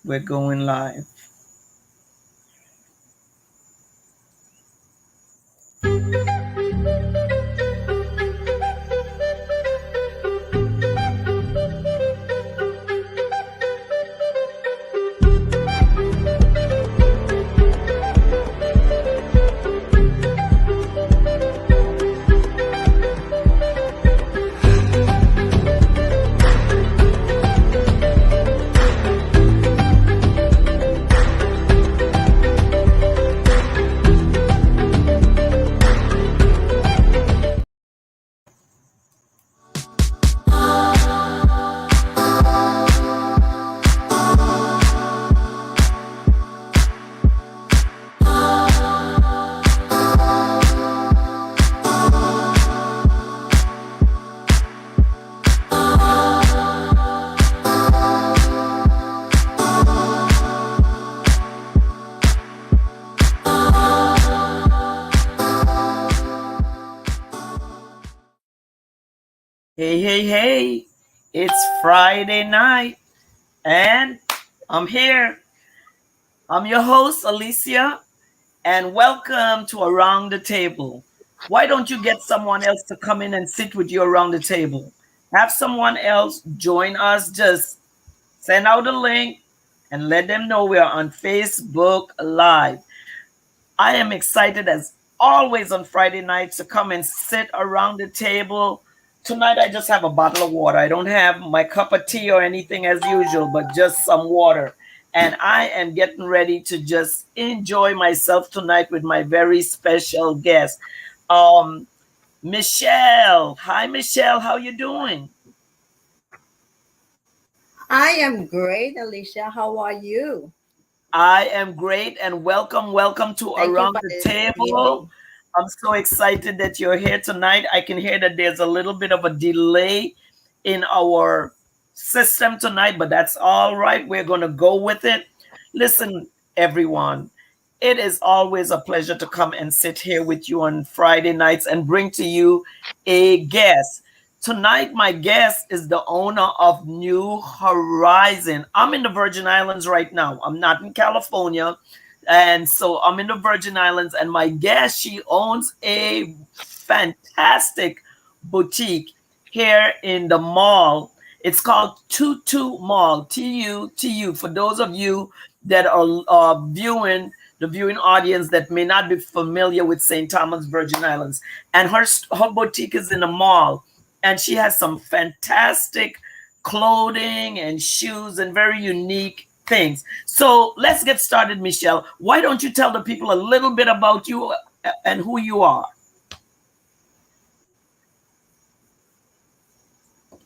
We're going live. Hey, hey, hey. It's Friday night and I'm here. I'm your host, Alicia, and welcome to Around the Table. Why don't you get someone else to come in and sit with you around the table? Have someone else join us. Just send out a link and let them know we are on Facebook Live. I am excited as always on Friday nights to come and sit around the table. Tonight I just have a bottle of water. I don't have my cup of tea or anything as usual, but just some water. And I am getting ready to just enjoy myself tonight with my very special guest. Um, Michelle. Hi, Michelle. How you doing? I am great, Alicia. How are you? I am great and welcome to Thank you Around for the this Table. evening. I'm so excited that you're here tonight. I can hear that there's a little bit of a delay in our system tonight, but that's all right. We're going to go with it. Listen, everyone, it is always a pleasure to come and sit here with you on Friday nights and bring to you a guest. Tonight, my guest is the owner of New Horizon. I'm in the Virgin Islands right now. I'm not in California. And so I'm in the Virgin Islands, and my guest, she owns a fantastic boutique here in the mall. It's called Tutu Mall, TUTU. For those of you that are viewing, the viewing audience that may not be familiar with St. Thomas, Virgin Islands, and her boutique is in the mall, and she has some fantastic clothing and shoes and very unique things. So let's get started, Michelle. Why don't you tell the people a little bit about you and who you are?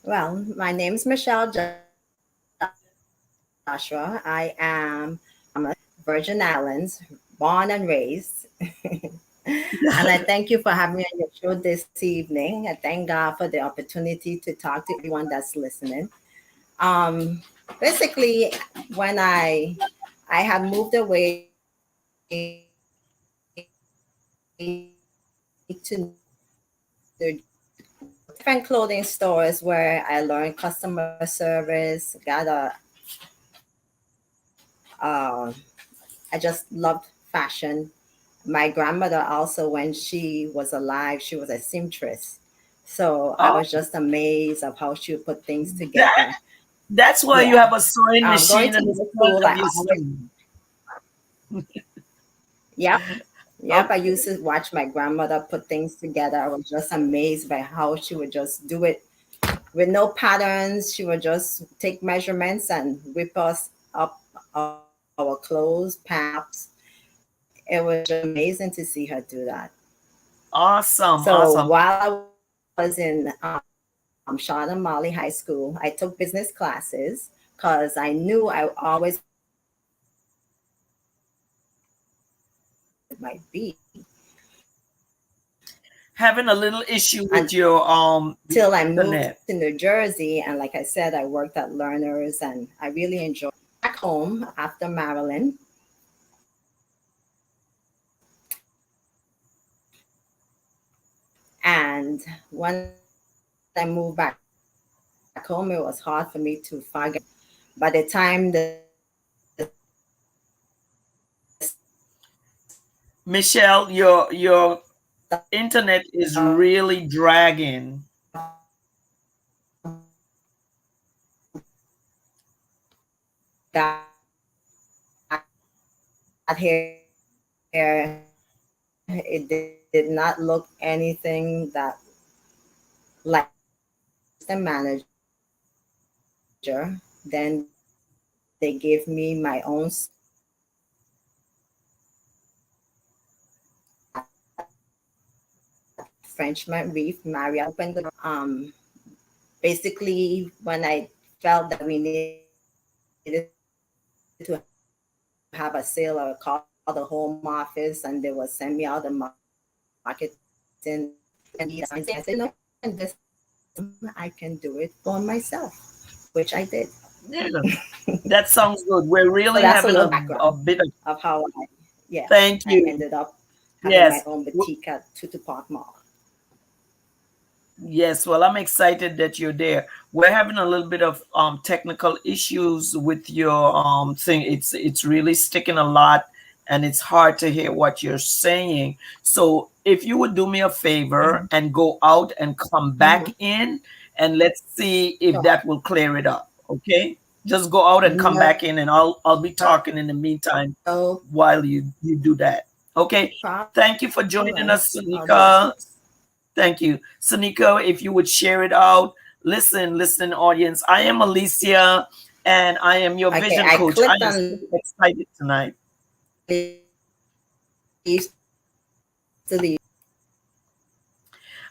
Well, my name is Michelle Joshua. I am Virgin Islands, born and raised. And I thank you for having me on your show this evening. I thank God for the opportunity to talk to everyone that's listening. Um, Basically, when I had moved away to New Jersey, different clothing stores where I learned customer service, got a I just loved fashion. My grandmother also, when she was alive, she was a seamstress. So I Oh, was just amazed of how she would put things that together. that's why you Yeah. have a sewing Going machine to in the law front school, of I your always, screen. yep, yep. I Okay. used to watch my grandmother put things together. I was just amazed by how she would just do it with no patterns. She would just take measurements and whip us up our clothes, pants. It was just amazing to see her do that. Awesome, So awesome. while I was in Charlotte Mali High School, I took business classes because I knew I always wanted to be in fashion. I just didn't know how lucrative it might be Having a little issue with until your I moved to New internet. Jersey. And like I said, I worked at Learners and I really enjoyed it. Back home after Maryland, and when I moved back home, it was hard for me to find a job. By the time the school year was over, Michelle, your internet is really dragging. Got here, it did not look anything that like the manager. Then they gave me my own Frenchman Reef Marriott. Opened the door. Basically, when I felt that we needed to have a sale, I would call the home office and they would send me out the marketing and be the signs. They said, no, and this I can do it for myself, which I did. Yeah, that sounds good. We're So really that's a having little background a bit of of how yeah, thank I you. ended up having Yes. my own boutique at Tutu Park Mall. Yes, well, I'm excited that you're there. We're having a little bit of technical issues with your thing. It's really sticking a lot and it's hard to hear what you're saying. So if you would do me a favor Hmm. and go out and come back Hmm. in and let's see if that Sure. will clear it up. Okay? Just go out and come back in and I'll be No talking in the meantime while you do that. Okay? Thank you for joining us, problems. I'll do Sunika. that. Thank you. Suniko, if you would share it out. Listen, audience. I am Alicia and I am your vision Okay, coach. I I am clicked so on excited tonight. leaves to the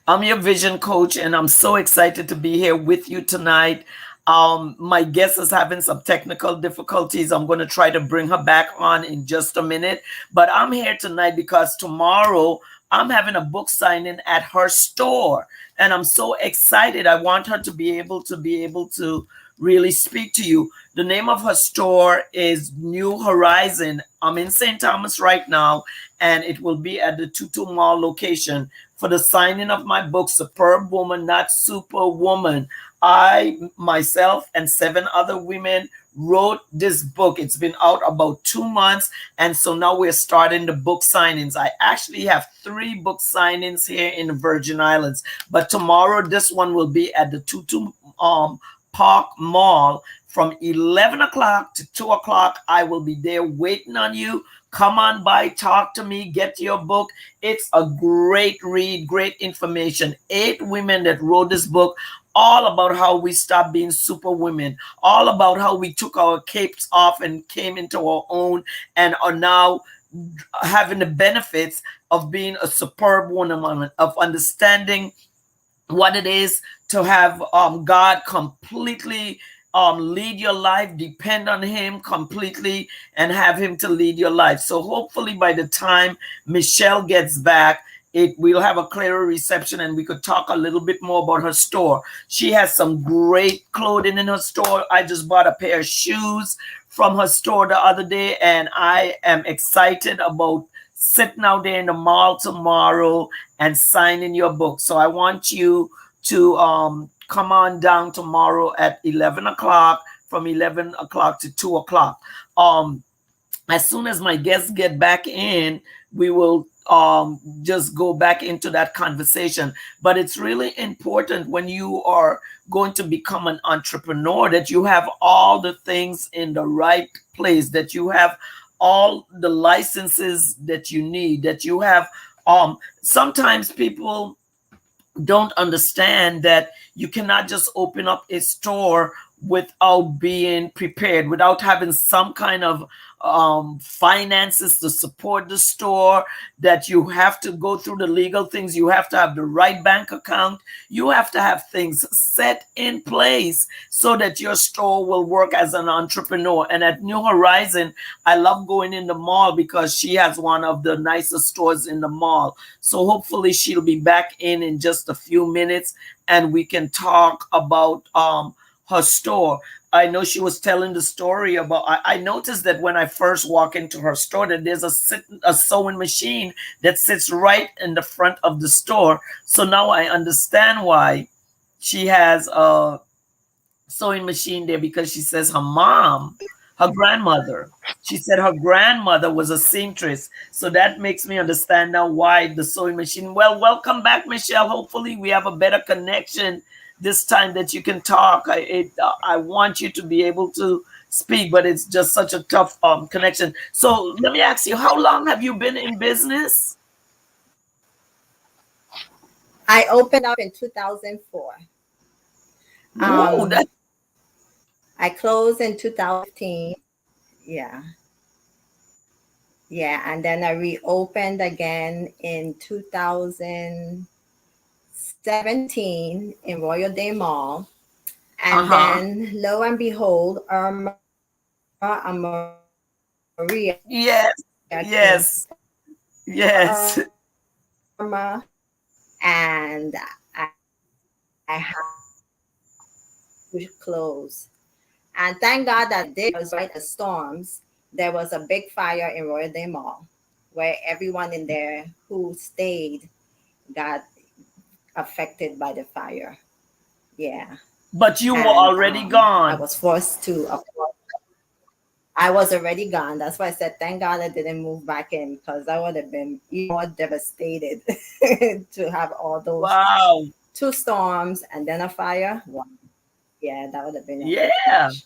I'm your vision coach, and I'm so excited to be here with you tonight. My guest is having some technical difficulties. I'm going to try to bring her back on in just a minute. But I'm here tonight because tomorrow I'm having a book signing at her store, and I'm so excited. I want her to be able to really speak to you. The name of her store is New Horizon. I'm in St. Thomas right now, and it will be at the Tutu Mall location for the signing of my book, Superbwoman, Not Superwoman. I, myself, and 7 other women wrote this book. It's been out about 2 months, and so now we're starting the book signings. I actually have 3 book signings here in the Virgin Islands, but tomorrow this one will be at the Tutu Park Mall from 11 o'clock to 2 o'clock. I will be there waiting on you. Come on by, talk to me, get your book. It's a great read, great information. 8 women that wrote this book, all about how we stopped being super women, all about how we took our capes off and came into our own and are now having the benefits of being a superb woman, of understanding what it is to have God completely lead your life, depend on Him completely, and have Him to lead your life. So hopefully, by the time Michelle gets back, it we'll have a clearer reception and we could talk a little bit more about her store. She has some great clothing in her store. I just bought a pair of shoes from her store the other day, and I am excited about sitting out there in the mall tomorrow and signing your book. So I want you to come on down tomorrow at 11 o'clock, from 11 o'clock to 2 o'clock. Um, as soon as my guests get back in, we will just go back into that conversation. But it's really important when you are going to become an entrepreneur that you have all the things in the right place, that you have all the licenses that you need, that you have sometimes people don't understand that you cannot just open up a store without being prepared, without having some kind of finances to support the store, that you have to go through the legal things. You have to have the right bank account. You have to have things set in place so that your store will work as an entrepreneur. And at New Horizon, I love going in the mall because she has one of the nicest stores in the mall. So hopefully she'll be back in just a few minutes and we can talk about her store. I know she was telling the story about. I noticed that when I first walk into her store, that there's a sewing machine that sits right in the front of the store. So now I understand why she has a sewing machine there, because she says her mom Her grandmother. She said her grandmother was a seamstress. So that makes me understand now why the sewing machine. Well, welcome back, Michelle. Hopefully, we have a better connection this time that you can talk. I want you to be able to speak, but it's just such a tough connection. So let me ask you, how long have you been in business? I opened up in 2004. Ooh, that I closed in 2015. Yeah. Yeah. And then I reopened again in 2017 in Royal Day Mall. And uh-huh. then lo and behold, Irma and Maria came Yes, yes, yes. and I had to close. And thank God that I did because right after the storms, there was a big fire in Royal Day Mall where everyone in there who stayed got affected by the fire. Yeah. But you were And already I gone. was forced to, I was already gone. That's why I said, thank God I didn't move back in because I would have been even more devastated to have all those Wow. two storms and then a fire. Wow. Yeah, that would have been a bit Yeah, much.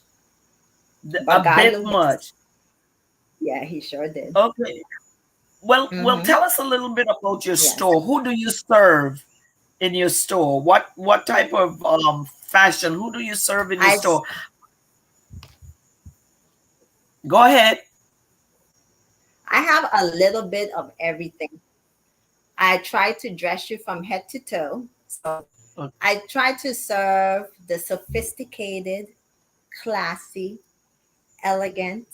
a But God bit knew best. much. Yeah, He sure did. Okay. Well, Mm-hmm. tell us a little bit about your Yes. store. Who do you serve in your store? What type of fashion? Who do you serve in your I store? Go ahead. I have a little bit of everything. I try to dress you from head to toe. So I try to serve the sophisticated, classy, elegant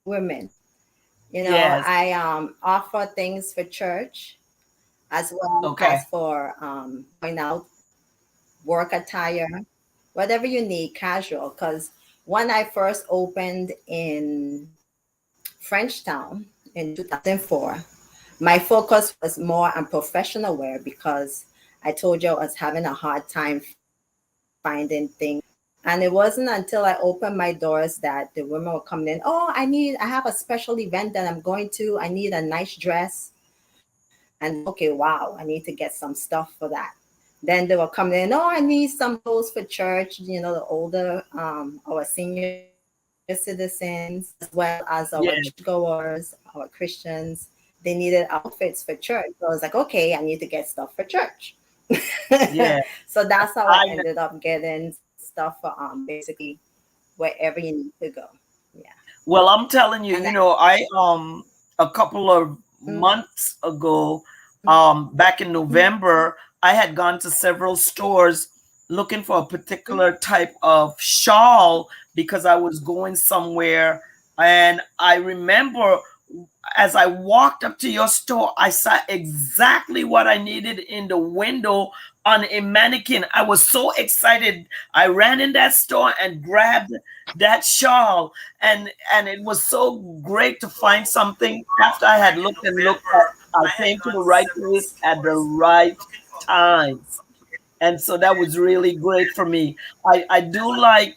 women. You know, Yes. I offer things for church as well Okay. as for going out, work attire, whatever you need, casual. Because when I first opened in Frenchtown in 2004, my focus was more on professional wear because I told you I was having a hard time finding things. And it wasn't until I opened my doors that the women were coming in. Oh, I have a special event that I'm going to. I need a nice dress. And then, okay, wow, I need to get some stuff for that. Then they were coming in. Oh, I need some clothes for church. You know, the older, our senior citizens, as well as our Yes. churchgoers, our Christians. They needed outfits for church. So I was like, okay, I need to get stuff for church. Yeah. So that's how I I ended up getting stuff for basically wherever you need to go. Yeah. Well, I'm telling you, And I, I a couple of mm, months ago, mm, back in mm, November, I had gone to several stores looking for a mm. particular type of shawl because I was going somewhere, and I remember as I walked up to your store, I saw exactly what I needed in the window on a mannequin. I was so excited. I ran in that store and grabbed that shawl, and it was so great to find something after I had looked and looked at I came to the right place at the right time. And so that was really great for me. I do like.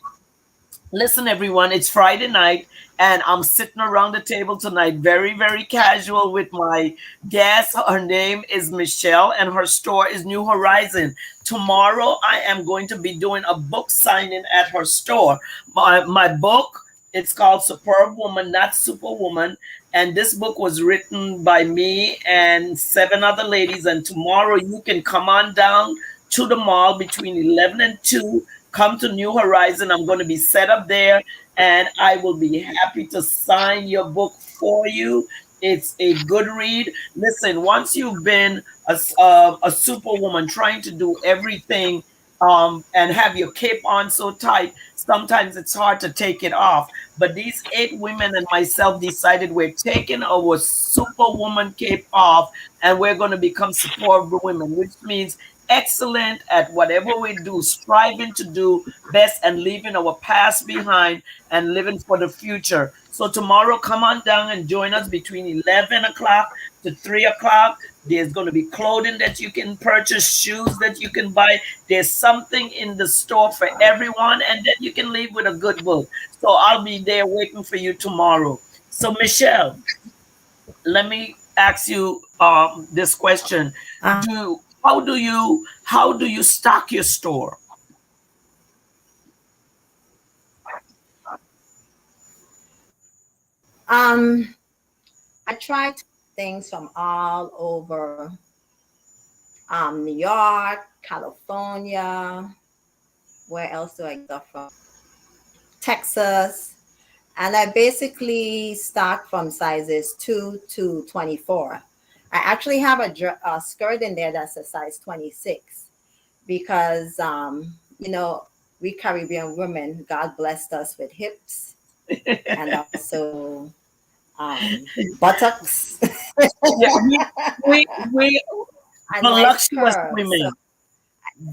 Listen, everyone, it's Friday night, and I'm sitting around the table tonight, very, very casual with my guest. Her name is Michelle, and her store is New Horizon. Tomorrow, I am going to be doing a book signing at her store. My book, it's called Superwoman, not Superwoman. And this book was written by me and seven other ladies. And tomorrow, you can come on down to the mall between 11 and 2. Come to New Horizon. I'm going to be set up there, and I will be happy to sign your book for you. It's a good read. Listen, once you've been a superwoman trying to do everything and have your cape on so tight, sometimes it's hard to take it off. But these eight women and myself decided we're taking our superwoman cape off, and we're going to become superwomen, which means excellent at whatever we do, striving to do best and leaving our past behind and living for the future. So tomorrow, come on down and join us between 11 o'clock to 3 o'clock. There's going to be clothing that you can purchase, shoes that you can buy. There's something in the store for everyone, and then you can leave with a good book. So I'll be there waiting for you tomorrow. So Michelle, let me ask you this question: Do how do you stock your store? I try to things from all over New York, California. Where else do I get stuff from? Texas. And I basically stock from sizes 2 to 24. I actually have a skirt in there that's a size 26 because, we Caribbean women, God blessed us with hips and also buttocks Yeah, we and nice voluptuous curves. So women,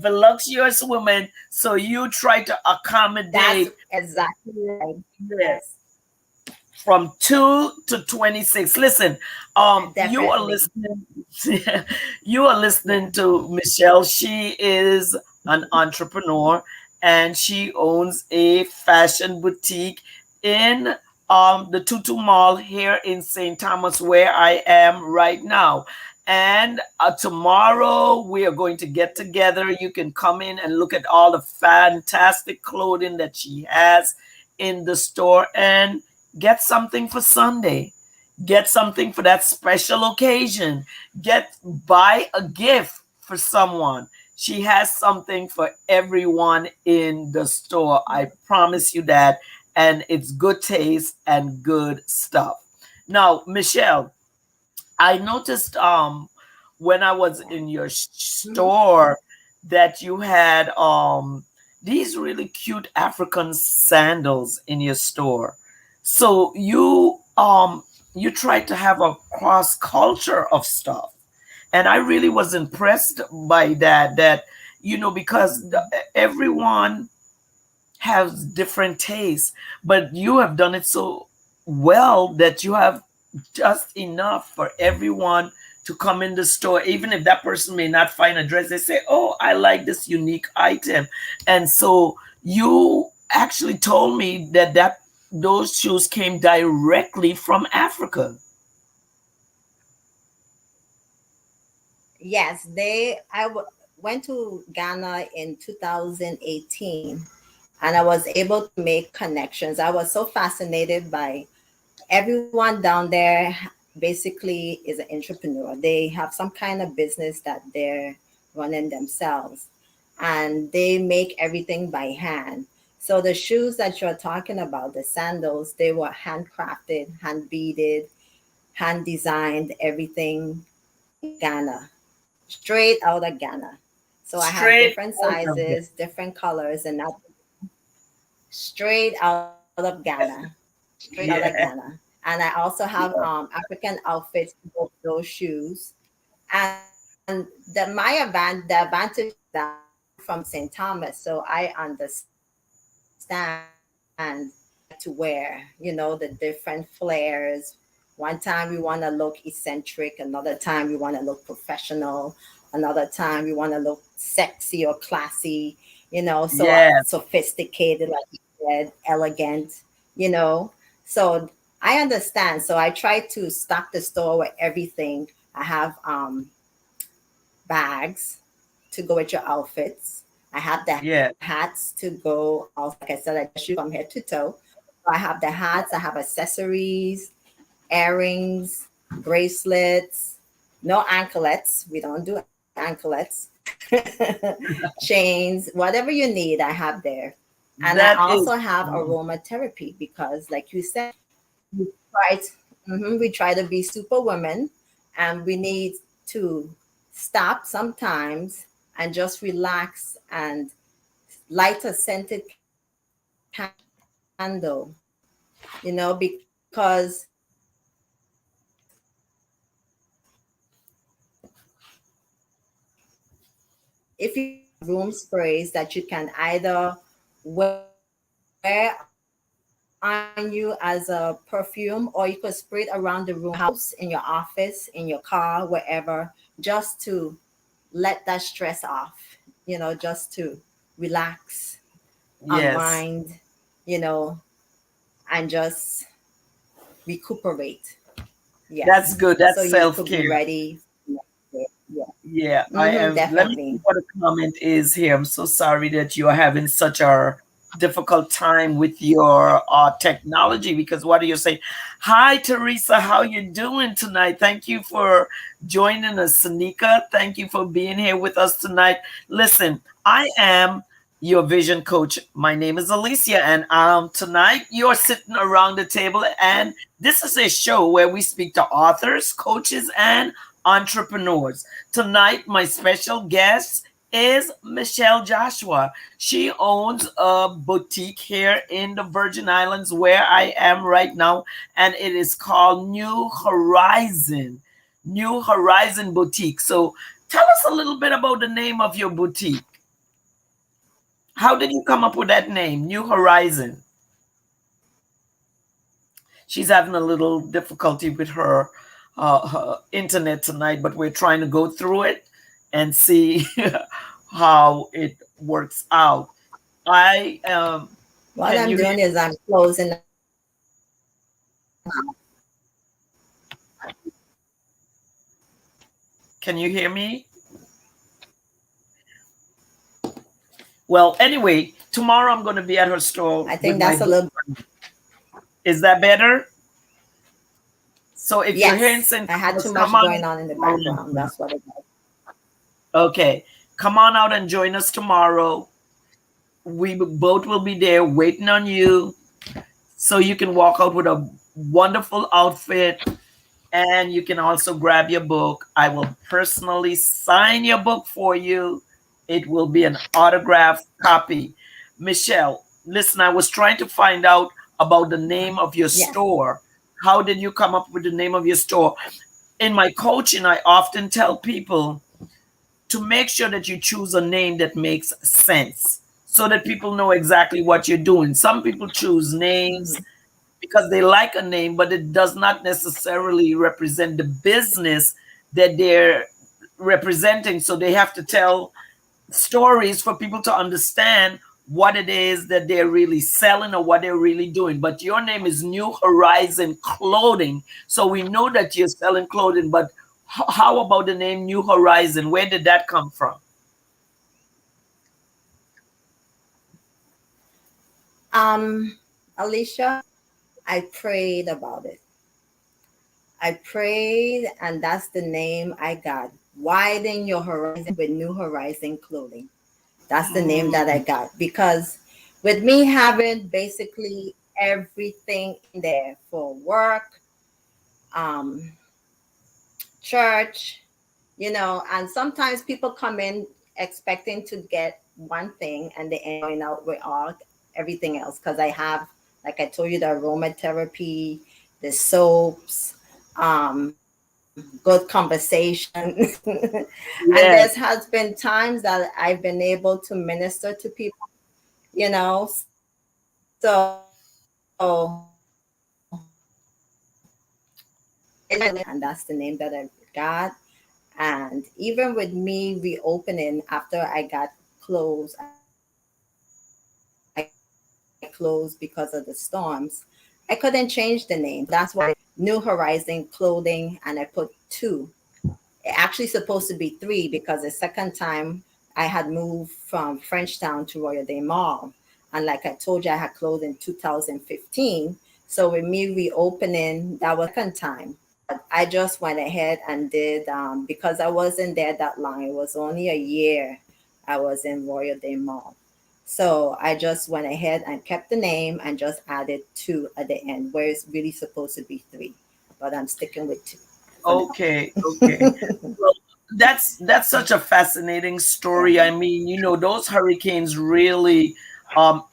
voluptuous women. So you try to that's accommodate, exactly right. yeah, Yes, from 2 to 26. Listen, you are definitely. listening. You are listening Yeah. to Michelle. She is an entrepreneur, and she owns a fashion boutique in the Tutu Mall here in St. Thomas, where I am right now. And tomorrow we are going to get together. You can come in and look at all the fantastic clothing that she has in the store, and get something for Sunday. Get something for that special occasion. Buy a gift for someone. She has something for everyone in the store. I promise you that. And it's good taste and good stuff. Now, Michelle, I noticed when I was in your Mhm. store that you had these really cute African sandals in your store. So you tried to have a cross culture of stuff. And I really was impressed by that because everyone has different tastes, but you have done it so well that you have just enough for everyone to come in the store. Even if that person may not find a dress, they say, "Oh, I like this unique item." And so you actually told me that those shoes came directly from Africa. Yes, went to Ghana in 2018 and I was able to make connections. I was so fascinated by everyone down there basically is an entrepreneur. They have some kind of business that they're running themselves and they make everything by hand. So the shoes that you're talking about, the sandals, they were handcrafted, hand beaded, hand designed, everything in Ghana, straight out of Ghana. So I have Straight different out of there. sizes, different colors, and that straight out of Ghana, straight out of Yeah, Ghana. And I also have African outfits to go with those shoes. And the advantage is that I'm from St. Thomas, so I understand what we like to wear, the different flares. One time we want to look eccentric, another time we want to look professional, another time we want to look sexy or classy, so yeah. sophisticated, like you said, elegant, you know. So I understand. So I try to stock the store with everything. I have bags to go with your outfits. I have the Yeah. hats to go. Also, like I said, I dress you from head to toe. So I have the hats. I have accessories, earrings, bracelets. No anklets. We don't do anklets. Chains, whatever you need, I have there. And I That also is have aromatherapy because, like you said, we try we try to be superwoman, and we need to stop sometimes and just relax and light a scented candle, because if you have room sprays that you can either wear on your body on you as a perfume, or you could spray it around the room, house, in your office, in your car, wherever, just to let that stress off, just to relax, Yes. unwind, you know, and just recuperate. That's Yes. good. So That's you could be self-care. ready. Yeah. Yeah, I Mm-hmm, am. Let me see definitely. what a comment is here. I'm so sorry that you are having such a difficult time with your technology, because what do you say? Hi, Teresa. How you doing tonight? Thank you for joining us, Sanika. Thank you for being here with us tonight. Listen, I am your vision coach. My name is Alicia, and tonight you're sitting around the table, and this is a show where we speak to authors, coaches, and entrepreneurs. Tonight, my special guest is Michelle Joshua. She owns a boutique here in the Virgin Islands where I am right now, and it is called New Horizon. New Horizon Boutique. So tell us a little bit about the name of your boutique. How did you come up with that name, New Horizon? She's having a little difficulty with her internet tonight, but we're trying to go through it and see how it works out. I What can I'm you hear? doing is I'm closing out. Can you hear me? Well, anyway, tomorrow I'm going to be at her store I with think my that's a book. little. Is that better? So if you're hearing Yes, St. I had Thomas, too come much on going on in the tomorrow and background. join That's us. what it was. Okay, come on out and join us tomorrow. We both will be there waiting on you, so you can walk out with a wonderful outfit, and you can also grab your book. I will personally sign your book for you. It will be an autographed copy. Michelle, listen, I was trying to find out about the name of your Yes. store. How did you come up with the name of your store? In my coaching, I often tell people to make sure that you choose a name that makes sense so that people know exactly what you're doing. Some people choose names Mhm. because they like a name, but it does not necessarily represent the business that they're representing. So they have to tell stories for people to understand what it is that they're really selling or what they're really doing. But your name is New Horizon Clothing. So we know that you're selling clothing, but how about the name New Horizon? Where did that come from? Alicia, I prayed about it. I prayed, and that's the name I got. Widen your horizon with New Horizon Clothing. That's the name that I Mm, got because with me having basically everything in there for work, um, church, and sometimes people come in expecting to get one thing and they end up going out with all everything else because I have, like I told you, the aromatherapy, the soaps, good conversation. And there yes. has been times that I've been able to minister to people, so and that's the name that I got. And even with me reopening after I got closed, I closed because of the storms. I couldn't change the name. So that's why New Horizon Clothing, and I put two. It actually supposed to be three because the second time I had moved from Frenchtown to Royal Day Mall. And like I told you, I had closed in 2015. So with me reopening, that was the second time. But I just went ahead and did, because I wasn't there that long. It was only a year I was in Royal Day Mall. So I just went ahead and kept the name and just added two at the end, where it's really supposed to be three. But I'm sticking with two for now. Okay, okay. Well, that's such a fascinating Yeah. story. I mean, those hurricanes really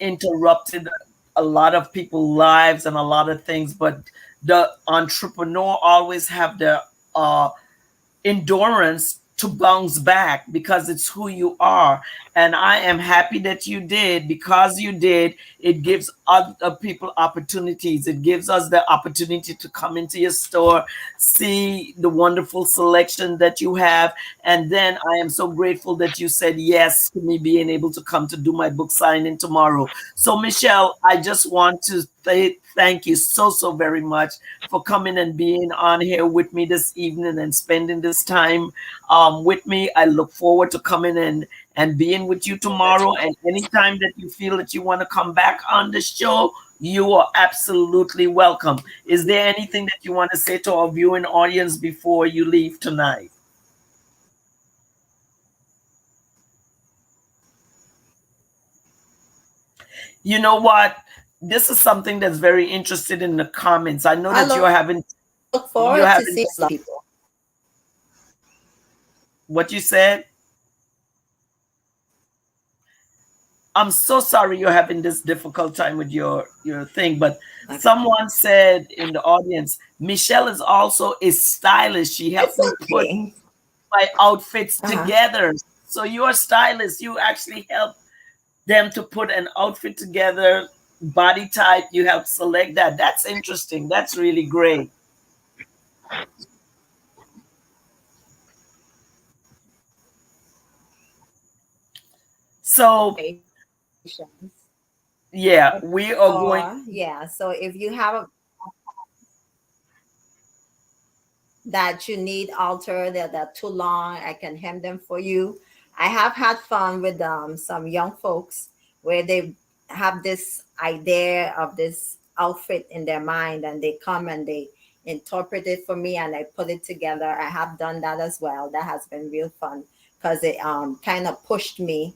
interrupted a lot of people's lives and a lot of things, but the entrepreneur always have the uh endurance to bounce back because it's who you are. And I am happy that you did. Because you did, it gives other people opportunities. It gives us the opportunity to come into your store, see the wonderful selection that you have. And then I am so grateful that you said yes to me being able to come to do my book signing tomorrow. So, Michelle, I just want to say thank you so very much for coming and being on here with me this evening and spending this time with me. I look forward to coming and being with you tomorrow. And anytime that you feel that you want to come back on the show, you are absolutely welcome. Is there anything that you want to say to our viewing audience before you leave tonight? You know what? This is something that's very interested in the comments. I know I that look forward to seeing you're lots of having people. what you said. I'm so sorry you're having this difficult time with your thing, but Okay. someone said in the audience, Michelle is also a stylist. She helped It's me put okay. my outfits Uh-huh. together. So you're a stylist. You actually help them to put an outfit together, body type. You help select that. That's interesting. That's really great. So Alterations. yeah, we are going. Or yeah, so if you have a that you need alter that too long, I can hem them for you. I have had fun with some young folks where they have this idea of this outfit in their mind and they come and they interpret it for me and I put it together. I have done that as well. That has been real fun because it kind of pushed me,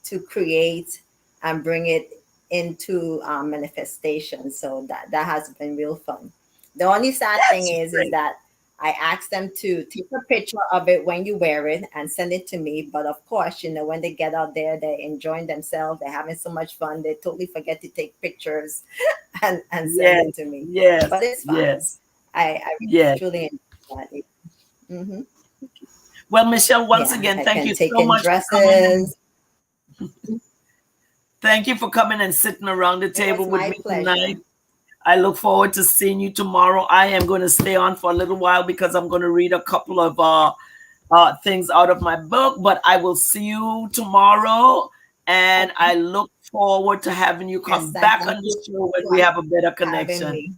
to create and bring it into manifestation. So that has been real fun. The only sad thing That's is great. that I asked them to take a picture of it when you wear it and send it to me. But of course, when they get out there, they're enjoying themselves, they're having so much fun, they totally forget to take pictures and send Yes, it to me. yes, But it's fine. yes, I yes. truly enjoy that. Hmm. Well, Michelle, once Yeah, again, I thank can you take so in much for coming and dresses. thank you for coming and sitting around the It was table with my me pleasure. tonight. I look forward to seeing you tomorrow. I am going to stay on for a little while because I'm going to read a couple of things out of my book, but I will see you tomorrow. And I Okay. look forward to having you come Yes, and back thank on the you show when we for have a better having connection. me.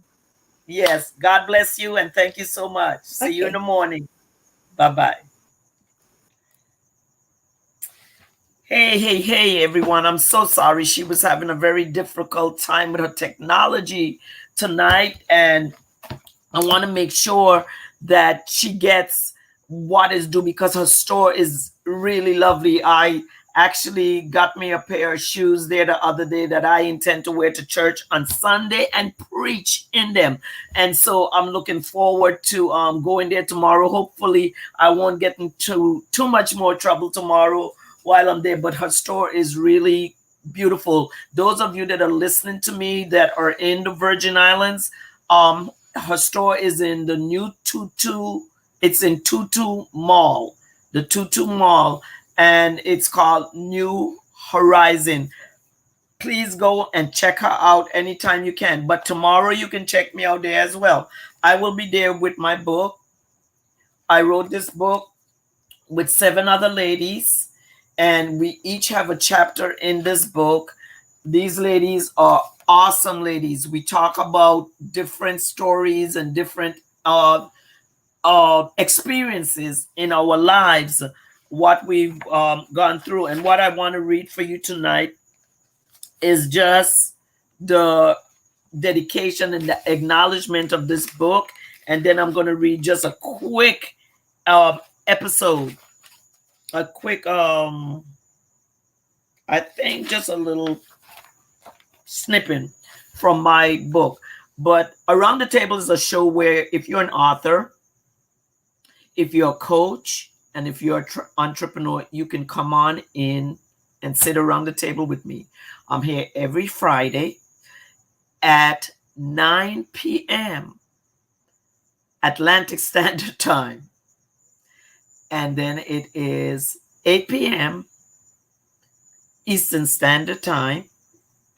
Yes, God bless you and thank you so much. See you in the Okay. morning. Bye bye. Hey, everyone. I'm so sorry. She was having a very difficult time with her technology tonight. And I want to make sure that she gets what is due because her store is really lovely. I actually got me a pair of shoes there the other day that I intend to wear to church on Sunday and preach in them. And so I'm looking forward to going there tomorrow. Hopefully, I won't get into too much more trouble tomorrow while I'm there. But her store is really beautiful. Those of you that are listening to me that are in the Virgin Islands, her store is in the new Tutu. It's in Tutu Mall, the Tutu Mall, and it's called New Horizon. Please go and check her out anytime you can. But tomorrow you can check me out there as well. I will be there with my book. I wrote this book with seven other ladies, and we each have a chapter in this book. These ladies are awesome ladies. We talk about different stories and different experiences in our lives, what we've gone through. And what I want to read for you tonight is just the dedication and the acknowledgement of this book. And then I'm going to read just a quick episode, a quick, I think just a little snippet from my book. But Around the Table is a show where if you're an author, if you're a coach, and if you're an entrepreneur, you can come on in and sit around the table with me. I'm here every Friday at 9 p.m. Atlantic Standard Time. and then it is 8 p.m. Eastern Standard Time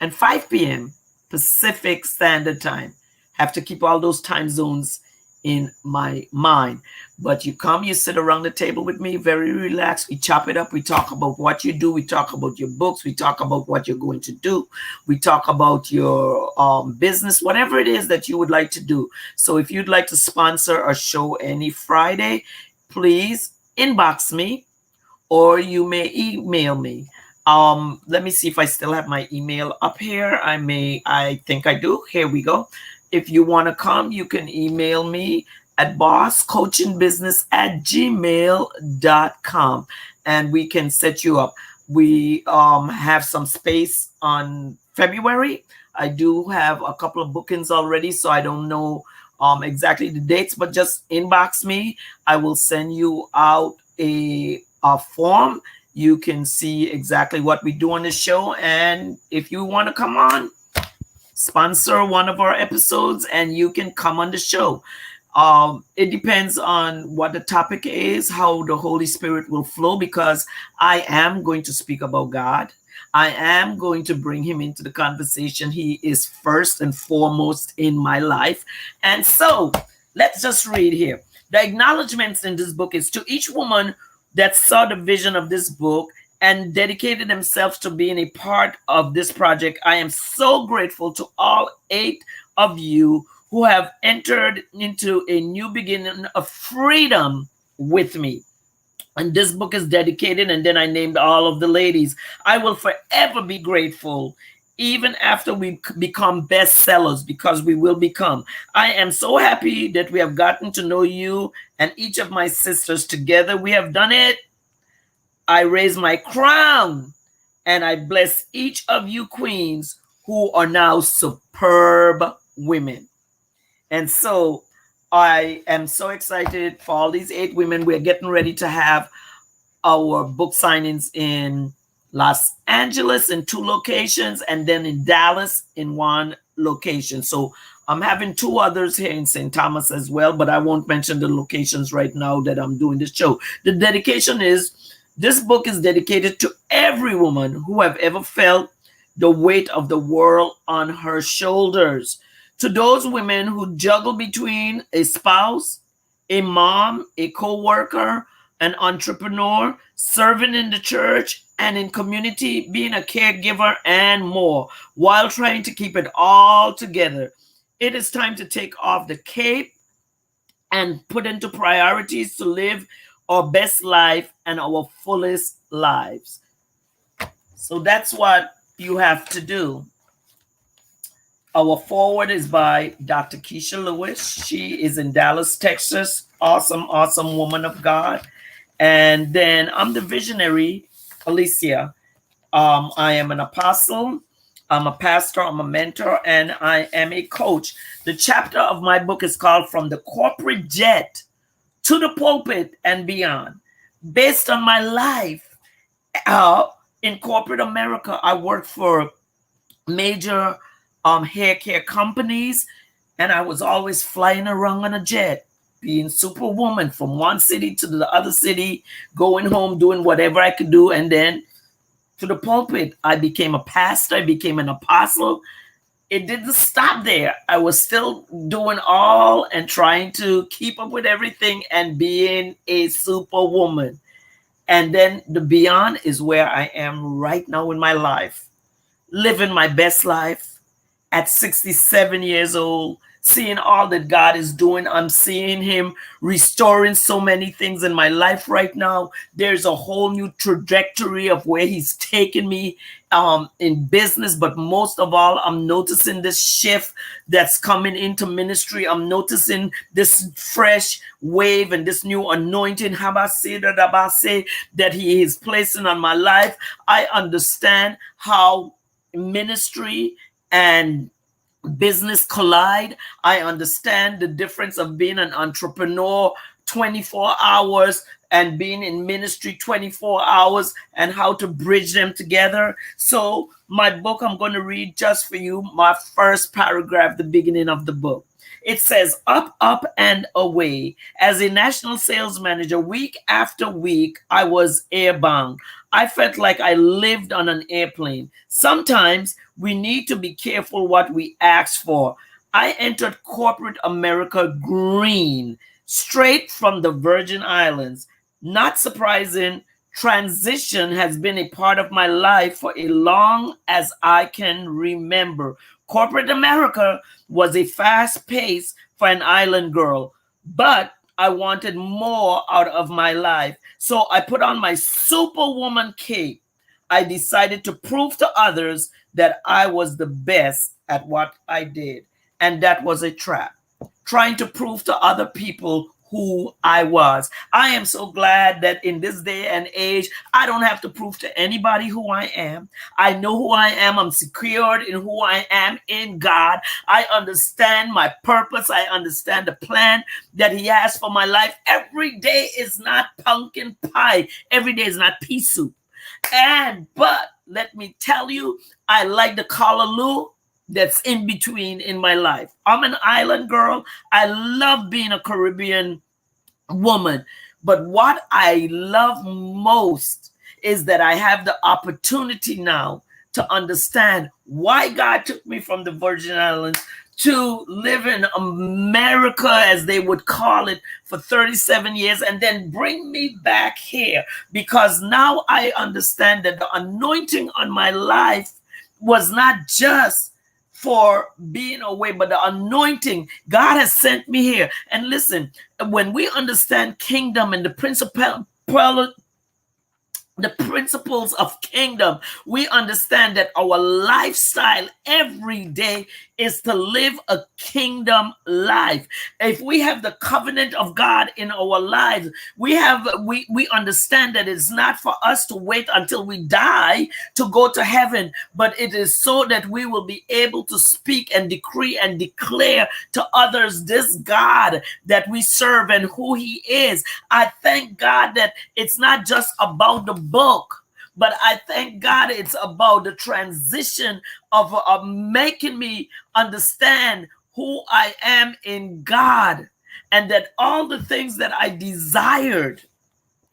and 5 p.m. Pacific Standard Time. Have to keep all those time zones in my mind. But you come, you sit around the table with me, very relaxed. We chop it up. We talk about what you do. We talk about your books. We talk about what you're going to do. We talk about your business, whatever it is that you would like to do. So if you'd like to sponsor a show any Friday, please inbox me or you may email me. Let me see if I still have my email up here. I think I do. Here we go. If you want to come, you can email me at bosscoachingbusiness@gmail.com and we can set you up. We have some space on February. I do have a couple of bookings already, so I don't know exactly the dates, but just inbox me. I will send you out a form. You can see exactly what we do on the show. And if you want to come on, sponsor one of our episodes and you can come on the show. It depends on what the topic is, how the Holy Spirit will flow, because I am going to speak about God. I am going to bring him into the conversation. He is first and foremost in my life. And so let's just read here. The acknowledgments in this book is to each woman that saw the vision of this book and dedicated themselves to being a part of this project. I am so grateful to all 8 of you who have entered into a new beginning of freedom with me. And this book is dedicated, and then I named all of the ladies. I will forever be grateful, even after we become bestsellers, because we will become. I am so happy that we have gotten to know you and each of my sisters together. We have done it. I raise my crown and I bless each of you queens who are now superb women. And so I am so excited for all these 8 women. We're getting ready to have our book signings in Los Angeles in 2 locations and then in Dallas in 1 location. So I'm having 2 others here in St. Thomas as well, but I won't mention the locations right now that I'm doing this show. The dedication is, this book is dedicated to every woman who have ever felt the weight of the world on her shoulders. To those women who juggle between a spouse, a mom, a co-worker, an entrepreneur, serving in the church and in community, being a caregiver, and more, while trying to keep it all together. It is time to take off the cape and put into priorities to live our best life and our fullest lives. So that's what you have to do. Our forward is by Dr. Keisha Lewis. She is in Dallas, Texas. Awesome, awesome woman of God. And then I'm the visionary, Alicia. I am an apostle. I'm a pastor. I'm a mentor. And I am a coach. The chapter of my book is called From the Corporate Jet to the Pulpit and Beyond. Based on my life in corporate America, I worked for major hair care companies, and I was always flying around on a jet, being Superwoman from one city to the other city, going home, doing whatever I could do, and then to the pulpit. I became a pastor. I became an apostle. It didn't stop there. I was still doing all and trying to keep up with everything and being a superwoman. And then the beyond is where I am right now in my life, living my best life at 67 years old, seeing all that God is doing. I'm seeing him restoring so many things in my life right now. There's a whole new trajectory of where he's taken me in business. But most of all, I'm noticing this shift that's coming into ministry. I'm noticing this fresh wave and this new anointing that he is placing on my life. I understand how ministry and business collide. I understand the difference of being an entrepreneur 24 hours and being in ministry 24 hours and how to bridge them together. So my book, I'm going to read just for you my first paragraph, the beginning of the book. It says, up, up, and away. As a national sales manager, week after week, I was airbound. I felt like I lived on an airplane. Sometimes we need to be careful what we ask for. I entered corporate America green, straight from the Virgin Islands. Not surprising, transition has been a part of my life for as long as I can remember. Corporate America was a fast pace for an island girl, but I wanted more out of my life. So I put on my Superwoman cape. I decided to prove to others that I was the best at what I did. And that was a trap, trying to prove to other people who I was. I am so glad that in this day and age, I don't have to prove to anybody who I am. I know who I am. I'm secured in who I am in God. I understand my purpose. I understand the plan that He has for my life. Every day is not pumpkin pie. Every day is not pea soup. But let me tell you, I like the callaloo that's in between in my life. I'm an island girl. I love being a Caribbean woman. But what I love most is that I have the opportunity now to understand why God took me from the Virgin Islands to live in America, as they would call it, for 37 years, and then bring me back here. Because now I understand that the anointing on my life was not just for being away, but the anointing, God has sent me here. And listen, when we understand kingdom and the principles of kingdom, we understand that our lifestyle every day is to live a kingdom life. If we have the covenant of God in our lives, we understand that it's not for us to wait until we die to go to heaven, but it is so that we will be able to speak and decree and declare to others this God that we serve and who He is. I thank God that it's not just about the book, but I thank God it's about the transition of making me understand who I am in God, and that all the things that I desired,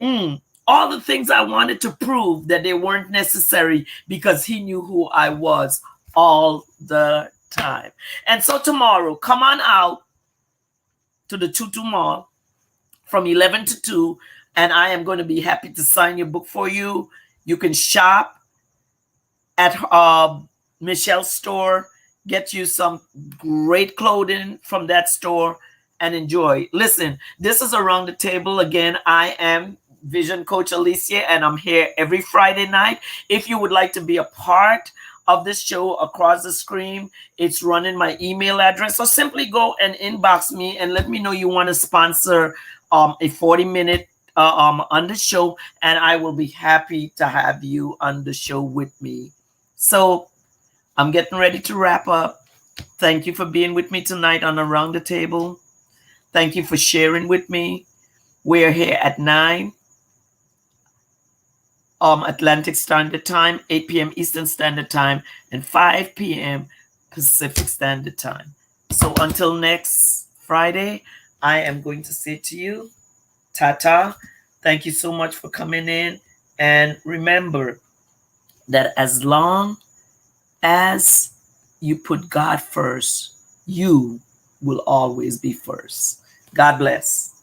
all the things I wanted to prove, that they weren't necessary because He knew who I was all the time. And so tomorrow, come on out to the Tutu Mall from 11 to 2, and I am going to be happy to sign your book for you. You can shop at Michelle's store, get you some great clothing from that store, and enjoy. Listen, this is Around the Table. Again, I am Vision Coach Alicia, and I'm here every Friday night. If you would like to be a part of this show across the screen, it's running my email address. So simply go and inbox me and let me know you want to sponsor a 40-minute on the show, and I will be happy to have you on the show with me. So I'm getting ready to wrap up. Thank you for being with me tonight on Around the Table. Thank you for sharing with me. We're here at 9 Atlantic Standard Time, 8 p.m. Eastern Standard Time, and 5 p.m. Pacific Standard Time. So until next Friday, I am going to say to you, ta-ta. Thank you so much for coming in. And remember that as long as you put God first, you will always be first. God bless.